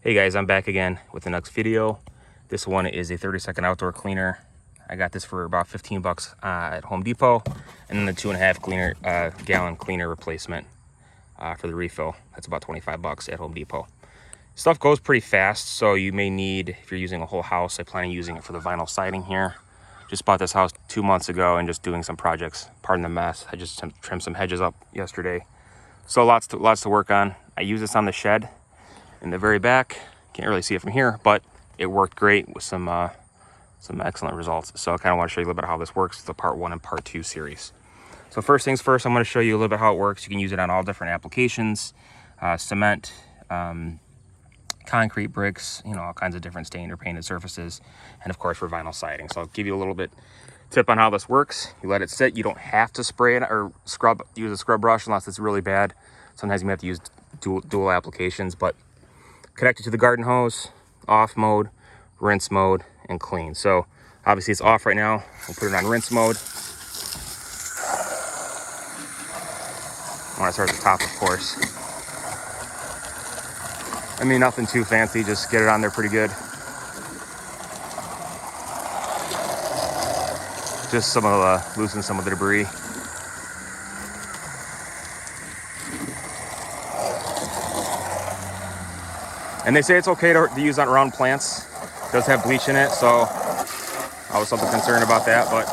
Hey guys, I'm back again with the next video. This one is a 30-second outdoor cleaner. I got this for about 15 bucks at Home Depot, and then the 2.5 gallon cleaner replacement for the refill. That's about 25 bucks at Home Depot. Stuff goes pretty fast, so you may need, if you're using a whole house, I plan on using it for the vinyl siding here. Just bought this house 2 months ago and just doing some projects. Pardon the mess. I just trimmed some hedges up yesterday. So lots to work on. I use this on the shed in the very back. Can't really see it from here, but it worked great with some excellent results. So I kind of want to show you a little bit how this works. It's a part 1 and part 2 series. So first things first, I'm going to show you a little bit how it works. You can use it on all different applications, cement, concrete bricks, all kinds of different stained or painted surfaces, and of course for vinyl siding. So I'll give you a little bit tip on how this works. You let it sit. You don't have to spray it or use a scrub brush unless it's really bad. Sometimes you may have to use dual applications, but connect it to the garden hose, off mode, rinse mode, and clean. So obviously it's off right now. We'll put it on rinse mode. I want to start at the top, of course. I mean, nothing too fancy, just get it on there pretty good. Just loosen some of the debris. And they say it's okay to use on around plants. It does have bleach in it, so I was something concerned about that, but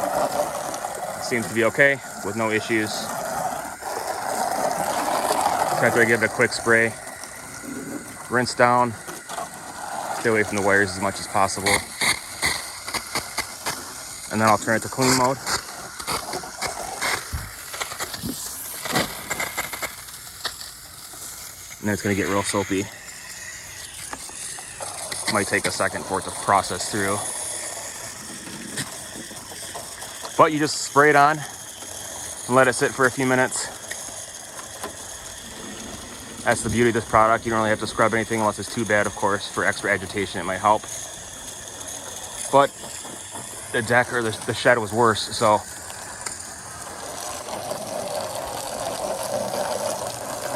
it seems to be okay with no issues. Just after I give it a quick spray, rinse down, stay away from the wires as much as possible. And then I'll turn it to clean mode. And then it's gonna get real soapy. Might take a second for it to process through. But you just spray it on and let it sit for a few minutes. That's the beauty of this product. You don't really have to scrub anything unless it's too bad, of course. For extra agitation, it might help. But the deck or the shed was worse, so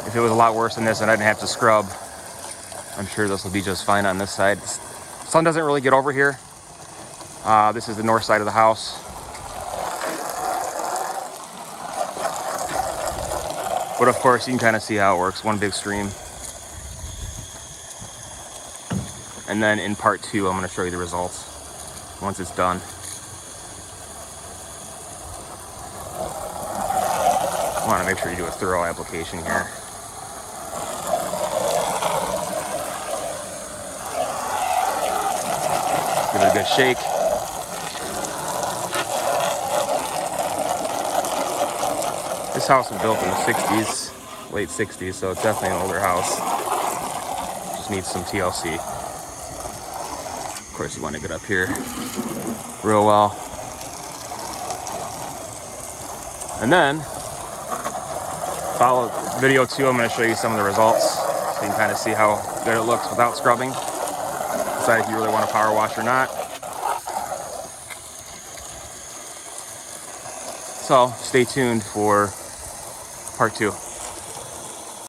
if it was a lot worse than this and I didn't have to scrub, I'm sure this will be just fine on this side. Sun doesn't really get over here. This is the north side of the house. But of course, you can kind of see how it works. One big stream. And then in part 2, I'm going to show you the results once it's done. I want to make sure you do a thorough application here. Give it a good shake. This house was built in the 60s, late 60s, so it's definitely an older house. Just needs some TLC. Of course, you want to get up here real well. And then, follow video 2, I'm going to show you some of the results so you can kind of see how good it looks without scrubbing. Decide if you really want to power wash or not. So stay tuned for part 2.